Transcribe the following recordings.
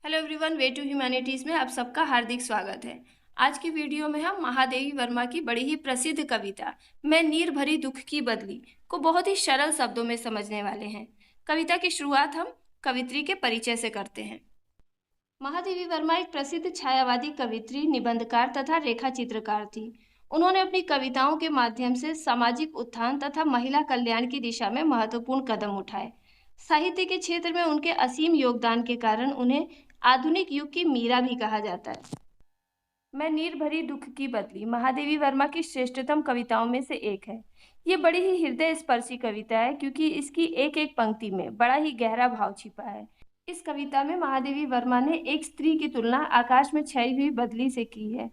Hello everyone, way to humanities में आप सबका हार्दिक स्वागत है। आज की वीडियो में हम महादेवी वर्मा की बड़ी ही प्रसिद्ध कविता मैं नीर भरी दुख की बदली को बहुत ही सरल शब्दों में समझने वाले हैं। कविता की शुरुआत हम कवित्री के परिचय से करते हैं। महादेवी वर्मा एक प्रसिद्ध छायावादी कवित्री, निबंधकार तथा रेखा चित्रकार थी। उन्होंने अपनी कविताओं के माध्यम से सामाजिक उत्थान तथा महिला कल्याण की दिशा में महत्वपूर्ण कदम उठाए। साहित्य के क्षेत्र में उनके असीम योगदान के कारण उन्हें आधुनिक युग की मीरा भी कहा जाता है। मैं नीर भरी दुख की बदली महादेवी वर्मा की श्रेष्ठतम कविताओं में से एक है। ये बड़ी ही हृदय स्पर्शी कविता है क्योंकि इसकी एक एक पंक्ति में बड़ा ही गहरा भाव छिपा है। इस कविता में महादेवी वर्मा ने एक स्त्री की तुलना आकाश में छाई हुई बदली से की है।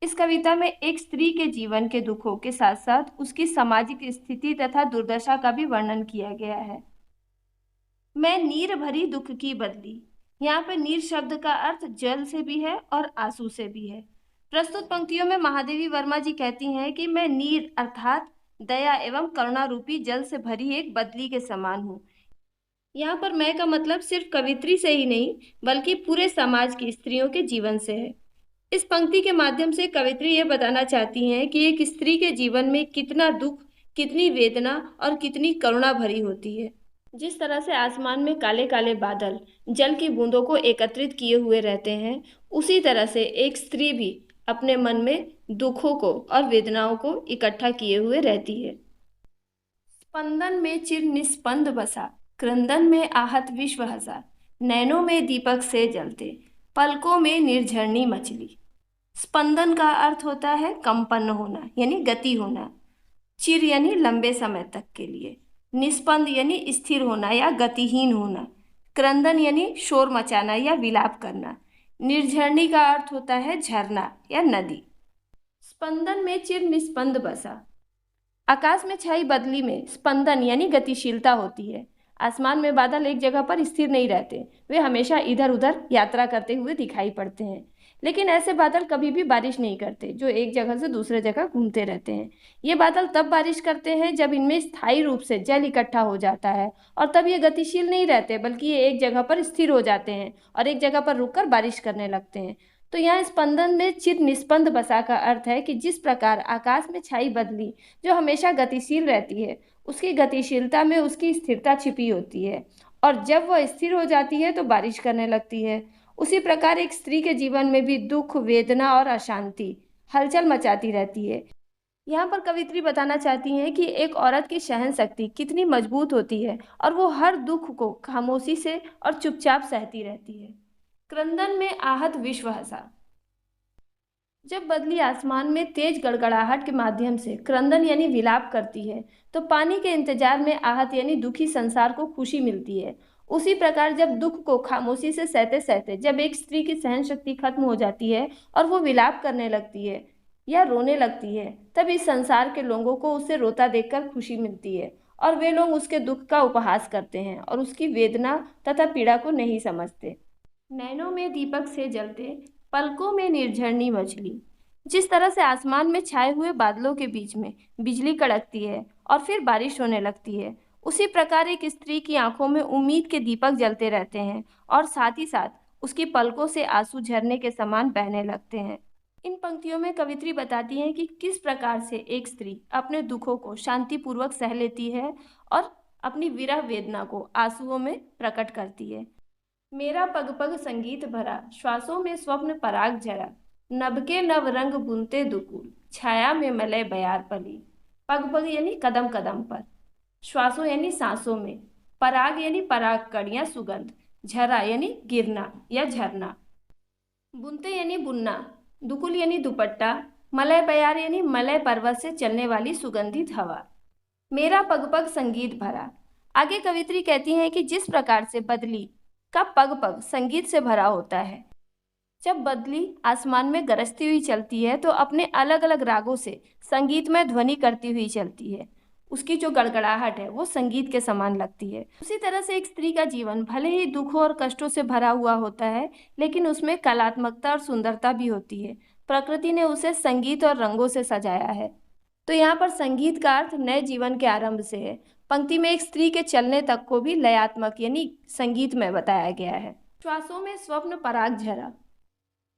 इस कविता में एक स्त्री के जीवन के दुखों के साथ साथ उसकी सामाजिक स्थिति तथा दुर्दशा का भी वर्णन किया गया है। मैं नीर भरी दुख की बदली, यहाँ पे नीर शब्द का अर्थ जल से भी है और आंसू से भी है। प्रस्तुत पंक्तियों में महादेवी वर्मा जी कहती हैं कि मैं नीर अर्थात दया एवं करुणा रूपी जल से भरी एक बदली के समान हूँ। यहाँ पर मैं का मतलब सिर्फ कवित्री से ही नहीं बल्कि पूरे समाज की स्त्रियों के जीवन से है। इस पंक्ति के माध्यम से कवित्री ये बताना चाहती हैं कि एक स्त्री के जीवन में कितना दुख, कितनी वेदना और कितनी करुणा भरी होती है। जिस तरह से आसमान में काले काले बादल जल की बूंदों को एकत्रित किए हुए रहते हैं, उसी तरह से एक स्त्री भी अपने मन में दुखों को और वेदनाओं को इकट्ठा किए हुए रहती है। स्पंदन में चिर निस्पंद बसा, क्रंदन में आहत विश्व हसा, नैनों में दीपक से जलते, पलकों में निर्झरनी मछली। स्पंदन का अर्थ होता है कंपन होना यानी गति होना। चिर यानी लंबे समय तक के लिए। निस्पंद यानी स्थिर होना या गतिहीन होना। क्रंदन यानी शोर मचाना या विलाप करना। निर्झरणी का अर्थ होता है झरना या नदी। स्पंदन में चिर निस्पंद बसा। आकाश में छाई बदली में स्पंदन यानी गतिशीलता होती है। आसमान में बादल एक जगह पर स्थिर नहीं रहते, वे हमेशा इधर उधर यात्रा करते हुए दिखाई पड़ते हैं। लेकिन ऐसे बादल कभी भी बारिश नहीं करते, जो एक जगह से दूसरे जगह घूमते रहते हैं। ये बादल तब बारिश करते हैं जब इनमें स्थायी रूप से जल इकट्ठा हो जाता है, और तब ये गतिशील नहीं रहते बल्कि ये एक जगह पर स्थिर हो जाते हैं और एक जगह पर रुककर बारिश करने लगते हैं। तो यहाँ स्पंदन में चिर निस्पंद बसा का अर्थ है कि जिस प्रकार आकाश में छाई बदली जो हमेशा गतिशील रहती है, उसकी गतिशीलता में उसकी स्थिरता छिपी होती है, और जब वह स्थिर हो जाती है तो बारिश करने लगती है। उसी प्रकार एक स्त्री के जीवन में भी दुख, वेदना और अशांति हलचल मचाती रहती है। यहाँ पर कवित्री बताना चाहती हैं कि एक औरत की सहन शक्ति कितनी मजबूत होती है और वो हर दुख को खामोशी से और चुपचाप सहती रहती है। क्रंदन में आहत विश्व हसा। जब बदली आसमान में तेज गड़गड़ाहट के माध्यम से क्रंदन यानी विलाप करती है, तो पानी के इंतजार में आहत यानी दुखी संसार को खुशी मिलती है। उसी प्रकार जब दुख को खामोशी से सहते सहते जब एक स्त्री की सहन शक्ति खत्म हो जाती है और वो विलाप करने लगती है या रोने लगती है, तब इस संसार के लोगों को उससे रोता देखकर खुशी मिलती है और वे लोग उसके दुख का उपहास करते हैं और उसकी वेदना तथा पीड़ा को नहीं समझते। नैनों में दीपक से जलते, पलकों में निर्झरनी मछली। जिस तरह से आसमान में छाए हुए बादलों के बीच में बिजली कड़कती है और फिर बारिश होने लगती है, उसी प्रकार एक स्त्री की आंखों में उम्मीद के दीपक जलते रहते हैं और साथ ही साथ उसकी पलकों से आंसू झरने के समान बहने लगते हैं। इन पंक्तियों में कवित्री बताती है कि किस प्रकार से एक स्त्री अपने दुखों को शांतिपूर्वक सह लेती है और अपनी विरह वेदना को आंसुओं में प्रकट करती है। मेरा पग पग संगीत भरा, श्वासों में स्वप्न पराग झरा, नभ के नव रंग बुनते दुकूल, छाया में मलय बयार पली। पग पग यानी कदम कदम पर, श्वासों यानी सांसों में, पराग यानी पराग कण या सुगंध, झरा यानी गिरना या झरना, बुनते यानी बुनना, दुकुल यानी दुपट्टा, मलय बयार यानी मलय पर्वत से चलने वाली सुगंधित हवा। मेरा पग पग संगीत भरा। आगे कवित्री कहती हैं कि जिस प्रकार से बदली का पग पग संगीत से भरा होता है, जब बदली आसमान में गरजती हुई चलती है तो अपने अलग अलग रागों से संगीतमय ध्वनि करती हुई चलती है। उसकी जो गड़गड़ाहट है वो संगीत के समान लगती है। उसी तरह से एक स्त्री का जीवन भले ही दुखों और कष्टों से भरा हुआ होता है, लेकिन उसमें कलात्मकता और सुंदरता भी होती है। प्रकृति ने उसे संगीत और रंगों से सजाया है। तो यहाँ पर संगीत का अर्थ नए जीवन के आरंभ से है। पंक्ति में एक स्त्री के चलने तक को भी लयात्मक यानी संगीत में बताया गया है। श्वासों में स्वप्न पराग झरा।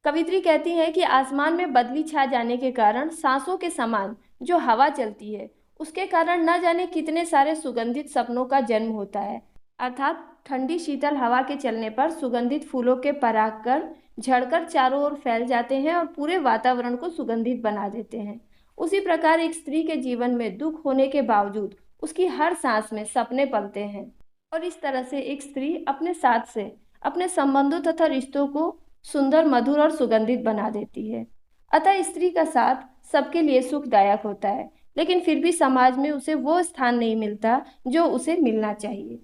कवित्री कहती है कि आसमान में बदली छा जाने के कारण सांसों के समान जो हवा चलती है उसके कारण न जाने कितने सारे सुगंधित सपनों का जन्म होता है। अर्थात ठंडी शीतल हवा के चलने पर सुगंधित फूलों के परागकण झड़कर चारों ओर फैल जाते हैं और पूरे वातावरण को सुगंधित बना देते हैं। उसी प्रकार एक स्त्री के जीवन में दुख होने के बावजूद उसकी हर सांस में सपने पलते हैं और इस तरह से एक स्त्री अपने साथ से अपने संबंधों तथा रिश्तों को सुंदर, मधुर और सुगंधित बना देती है। अतः स्त्री का साथ सबके लिए सुखदायक होता है, लेकिन फिर भी समाज में उसे वो स्थान नहीं मिलता जो उसे मिलना चाहिए।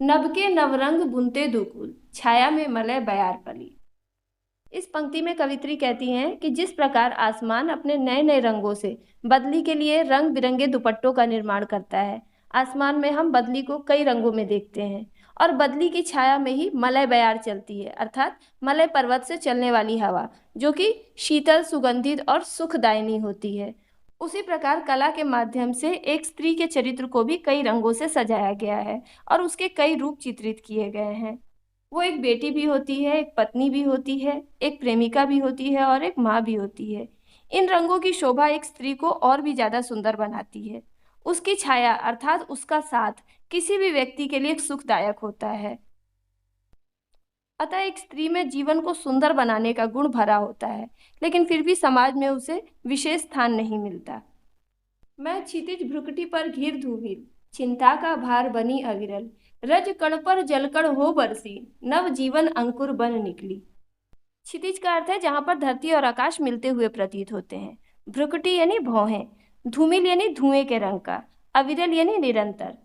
नभ के नवरंग बुनते दुकुल, छाया में मलय बयार पली। इस पंक्ति में कवित्री कहती हैं कि जिस प्रकार आसमान अपने नए नए रंगों से बदली के लिए रंग बिरंगे दुपट्टों का निर्माण करता है, आसमान में हम बदली को कई रंगों में देखते हैं और बदली की छाया में ही मलय बयार चलती है, अर्थात मलय पर्वत से चलने वाली हवा जो कि शीतल, सुगंधित और सुखदायिनी होती है। उसी प्रकार कला के माध्यम से एक स्त्री के चरित्र को भी कई रंगों से सजाया गया है और उसके कई रूप चित्रित किए गए हैं। वो एक बेटी भी होती है, एक पत्नी भी होती है, एक प्रेमिका भी होती है और एक माँ भी होती है। इन रंगों की शोभा एक स्त्री को और भी ज्यादा सुंदर बनाती है। उसकी छाया अर्थात उसका साथ किसी भी व्यक्ति के लिए सुखदायक होता है। अतः एक स्त्री में जीवन को सुंदर बनाने का गुण भरा होता है, लेकिन फिर भी समाज में उसे विशेष स्थान नहीं मिलता। मैं क्षितिज भ्रुकुटी पर घिर धूमिल, चिंता का भार बनी अविरल, रज कण पर जलकण हो बरसी, नव जीवन अंकुर बन निकली। क्षितिज का अर्थ है जहां पर धरती और आकाश मिलते हुए प्रतीत होते हैं। भ्रुकुटी यानी भौहें, धूमिल यानी धुएं के रंग का, अविरल यानी निरंतर।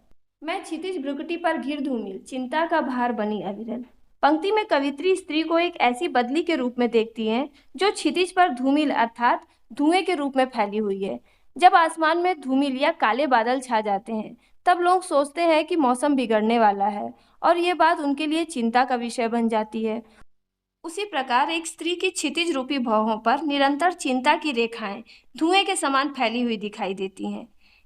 मैं क्षितिज भ्रुकुटी पर घिर धूमिल, चिंता का भार बनी अविरल। पंक्ति में कवित्री स्त्री को एक ऐसी बदली के रूप में देखती हैं जो क्षितिज पर धूमिल अर्थात धुएं के रूप में फैली हुई है। जब आसमान में धूमिल या काले बादल छा जाते हैं तब लोग सोचते हैं कि मौसम बिगड़ने वाला है और ये बात उनके लिए चिंता का विषय बन जाती है। उसी प्रकार एक स्त्री की क्षितिज रूपी भौहों पर निरंतर चिंता की रेखाएं धुएं के समान फैली हुई दिखाई देती हैं।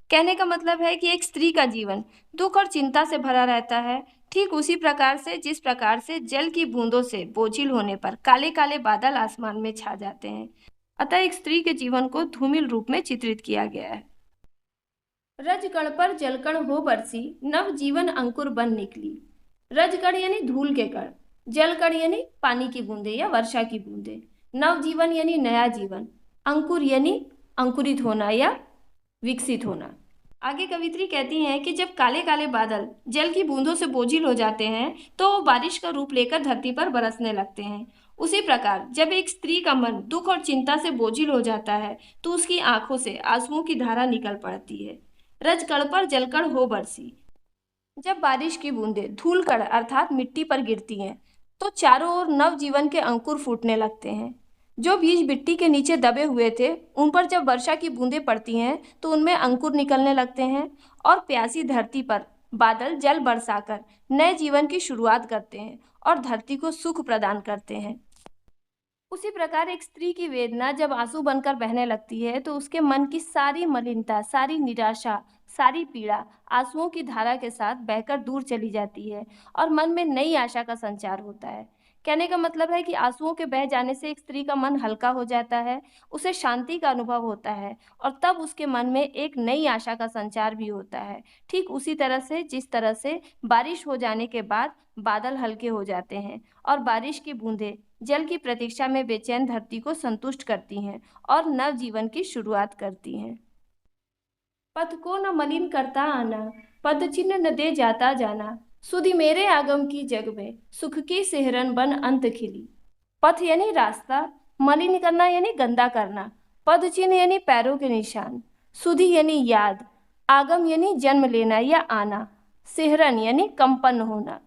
कहने का मतलब है कि एक स्त्री का जीवन दुख और चिंता से भरा रहता है, ठीक उसी प्रकार से जिस प्रकार से जल की बूंदों से बोझिल होने पर काले काले बादल आसमान में छा जाते हैं। अतः एक स्त्री के जीवन को धूमिल रूप में चित्रित किया गया है। रजकण पर जलकण हो बरसी, नव जीवन अंकुर बन निकली। रजकण यानी धूल के कण, जलकण यानी पानी की बूंदे या वर्षा की बूंदे, नव जीवन यानी नया जीवन, अंकुर यानी अंकुरित होना या विकसित होना। आगे कवित्री कहती हैं कि जब काले काले बादल जल की बूंदों से बोझिल हो जाते हैं तो वो बारिश का रूप लेकर धरती पर बरसने लगते हैं। उसी प्रकार जब एक स्त्री का मन दुख और चिंता से बोझिल हो जाता है तो उसकी आंखों से आंसुओं की धारा निकल पड़ती है। रजकण पर जलकण हो बरसी, जब बारिश की बूंदें धूल कण अर्थात मिट्टी पर गिरती हैं तो चारों ओर नव जीवन के अंकुर फूटने लगते हैं। जो बीज मिट्टी के नीचे दबे हुए थे उन पर जब वर्षा की बूंदें पड़ती हैं तो उनमें अंकुर निकलने लगते हैं और प्यासी धरती पर बादल जल बरसाकर नए जीवन की शुरुआत करते हैं और धरती को सुख प्रदान करते हैं। उसी प्रकार एक स्त्री की वेदना जब आंसू बनकर बहने लगती है तो उसके मन की सारी मलिनता, सारी निराशा, सारी पीड़ा आंसुओं की धारा के साथ बहकर दूर चली जाती है और मन में नई आशा का संचार होता है। कहने का मतलब है कि आंसुओं के बह जाने से एक स्त्री का मन हल्का हो जाता है, उसे शांति का अनुभव होता है और तब उसके मन में एक नई आशा का संचार भी होता है। ठीक उसी तरह से जिस तरह से बारिश हो जाने के बाद बादल हल्के हो जाते हैं और बारिश की बूंदें जल की प्रतीक्षा में बेचैन धरती को संतुष्ट करती हैं और नव जीवन की शुरुआत करती हैं। पथ को न मलिन करता आना, पद चिन्ह न दे जाता जाना, सुधि मेरे आगम की जग में सुख की सिहरन बन अंत खिली। पथ यानी रास्ता, मलिन करना यानी गंदा करना, पद चिन्ह यानी पैरों के निशान, सुधि यानी याद, आगम यानी जन्म लेना या आना, सिहरन यानी कंपन होना।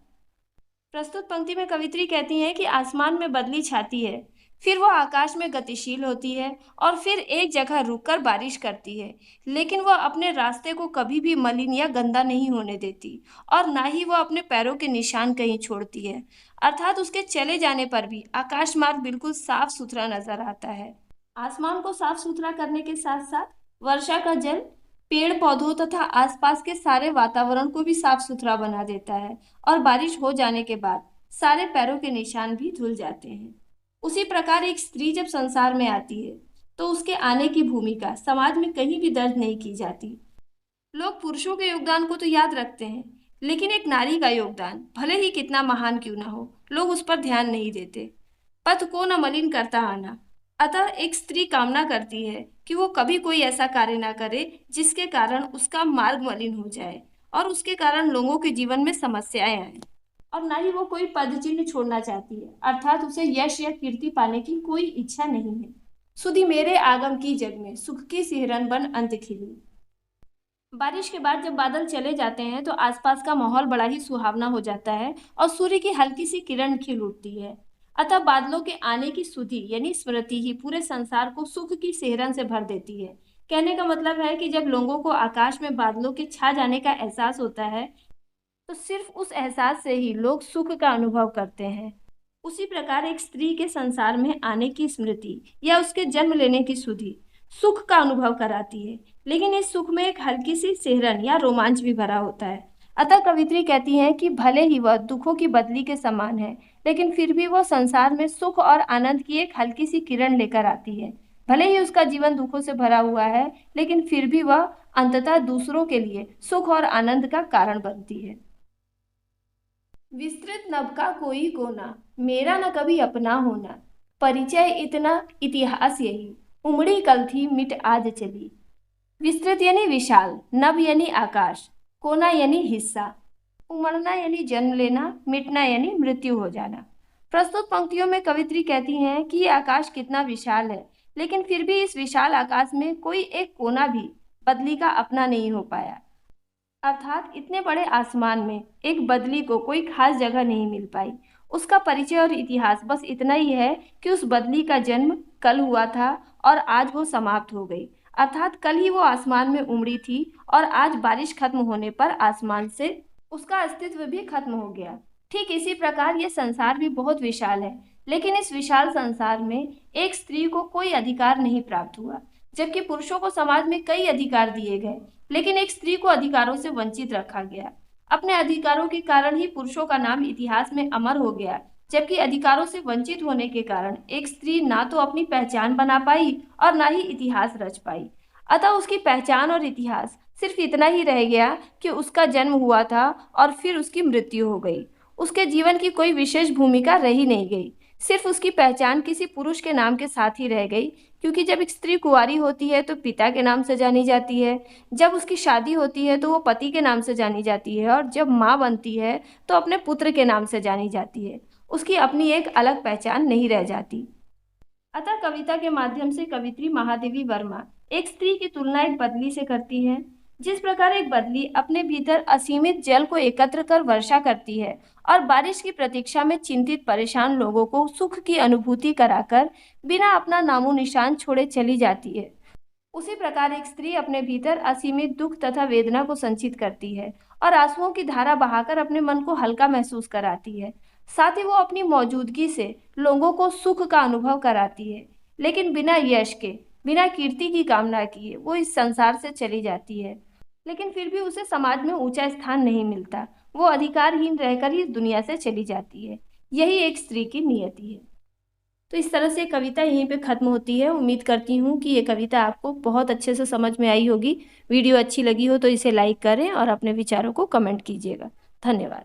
प्रस्तुत पंक्ति में कवित्री कहती हैं कि आसमान में बदली छाती है, फिर वो आकाश में गतिशील होती है और फिर एक जगह रुककर बारिश करती है, लेकिन वह अपने रास्ते को कभी भी मलिन या गंदा नहीं होने देती और ना ही वह अपने पैरों के निशान कहीं छोड़ती है। अर्थात उसके चले जाने पर भी आकाश मार्ग बिल्कुल साफ सुथरा नजर आता है। आसमान को साफ सुथरा करने के साथ साथ वर्षा का जल पेड़ पौधों तथा आसपास के सारे वातावरण को भी साफ सुथरा बना देता है और बारिश हो जाने के बाद सारे पैरों के निशान भी धुल जाते हैं। उसी प्रकार एक स्त्री जब संसार में आती है तो उसके आने की भूमिका समाज में कहीं भी दर्ज नहीं की जाती। लोग पुरुषों के योगदान को तो याद रखते हैं, लेकिन एक नारी का योगदान भले ही कितना महान क्यों ना हो, लोग उस पर ध्यान नहीं देते। पथ को न मलिन करता आना। अतः एक स्त्री कामना करती है कि वो कभी कोई ऐसा कार्य ना करे जिसके कारण उसका मार्ग मलिन हो जाए और उसके कारण लोगों के जीवन में समस्याएं आए। और ना ही वो कोई पद चिन्ह छोड़ना चाहती है, अर्थात उसे यश या कीर्ति पाने की कोई इच्छा नहीं है। सुधी मेरे आगम की जग में सुख की सिहरन बन अंत खिली। बारिश के बाद जब बादल चले जाते हैं तो आसपास का माहौल बड़ा ही सुहावना हो जाता है और सूर्य की हल्की सी किरण खिल उठती है। अतः बादलों के आने की सुधि यानी स्मृति ही पूरे संसार को सुख की सिहरन से भर देती है। कहने का मतलब है कि जब लोगों को आकाश में बादलों के छा जाने का एहसास होता है तो सिर्फ उस एहसास से ही लोग सुख का अनुभव करते हैं। उसी प्रकार एक स्त्री के संसार में आने की स्मृति या उसके जन्म लेने की सुधि सुख का अनुभव कराती है, लेकिन इस सुख में एक हल्की सी सिहरन या रोमांच भी भरा होता है। अतः कवित्री कहती हैं कि भले ही वह दुखों की बदली के समान है, लेकिन फिर भी वह संसार में सुख और आनंद की एक हल्की सी किरण लेकर आती है। भले ही उसका जीवन दुखों से भरा हुआ है, लेकिन फिर भी वह अंततः दूसरों के लिए सुख और आनंद का कारण बनती है। विस्तृत नभ का कोई कोना, मेरा न कभी अपना होना। परिचय इतना इतिहास यही, उमड़ी कल थी मिट आज चली। विस्तृत यानी विशाल, नभ यानी आकाश, कोना यानी हिस्सा, उमड़ना यानी जन्म लेना, मिटना यानी मृत्यु हो जाना। प्रस्तुत पंक्तियों में कवित्री कहती हैं कि ये आकाश कितना विशाल है, लेकिन फिर भी इस विशाल आकाश में कोई एक कोना भी बदली का अपना नहीं हो पाया। अर्थात इतने बड़े आसमान में एक बदली को कोई खास जगह नहीं मिल पाई। उसका परिचय और इतिहास बस इतना ही है कि उस बदली का जन्म कल हुआ था और आज वो समाप्त हो गई। अर्थात कल ही वो आसमान में उमड़ी थी और आज बारिश खत्म होने पर आसमान से उसका अस्तित्व भी खत्म हो गया। ठीक इसी प्रकार ये संसार भी बहुत विशाल है, लेकिन इस विशाल संसार में एक स्त्री को कोई अधिकार नहीं प्राप्त हुआ। जबकि पुरुषों को समाज में कई अधिकार दिए गए, लेकिन एक स्त्री को अधिकारों से वंचित रखा गया। अपने अधिकारों के कारण ही पुरुषों का नाम इतिहास में अमर हो गया, जबकि अधिकारों से वंचित होने के कारण एक स्त्री ना तो अपनी पहचान बना पाई और ना ही इतिहास रच पाई। अतः उसकी पहचान और इतिहास सिर्फ इतना ही रह गया कि उसका जन्म हुआ था और फिर उसकी मृत्यु हो गई। उसके जीवन की कोई विशेष भूमिका रही नहीं गई, सिर्फ उसकी पहचान किसी पुरुष के नाम के साथ ही रह गई। क्योंकि जब एक स्त्री कुंवारी होती है तो पिता के नाम से जानी जाती है, जब उसकी शादी होती है तो वो पति के नाम से जानी जाती है, और जब माँ बनती है तो अपने पुत्र के नाम से जानी जाती है। उसकी अपनी एक अलग पहचान नहीं रह जाती। अतः कविता के माध्यम से कवित्री महादेवी वर्मा एक स्त्री की तुलना एक बदली से करती है। जिस प्रकार एक बदली अपने भीतर असीमित जल को एकत्र कर वर्षा करती है और बारिश की प्रतीक्षा में चिंतित परेशान लोगों को सुख की अनुभूति कराकर बिना अपना नामो निशान छोड़े चली जाती है, उसी प्रकार एक स्त्री अपने भीतर असीमित दुख तथा वेदना को संचित करती है और आंसुओं की धारा बहाकर अपने मन को हल्का महसूस कराती है। साथ ही वो अपनी मौजूदगी से लोगों को सुख का अनुभव कराती है, लेकिन बिना यश के, बिना कीर्ति की कामना किए वो इस संसार से चली जाती है। लेकिन फिर भी उसे समाज में ऊंचा स्थान नहीं मिलता, वो अधिकारहीन रहकर ही दुनिया से चली जाती है। यही एक स्त्री की नियति है। तो इस तरह से कविता यहीं पे ख़त्म होती है। उम्मीद करती हूँ कि ये कविता आपको बहुत अच्छे से समझ में आई होगी। वीडियो अच्छी लगी हो तो इसे लाइक करें और अपने विचारों को कमेंट कीजिएगा। धन्यवाद।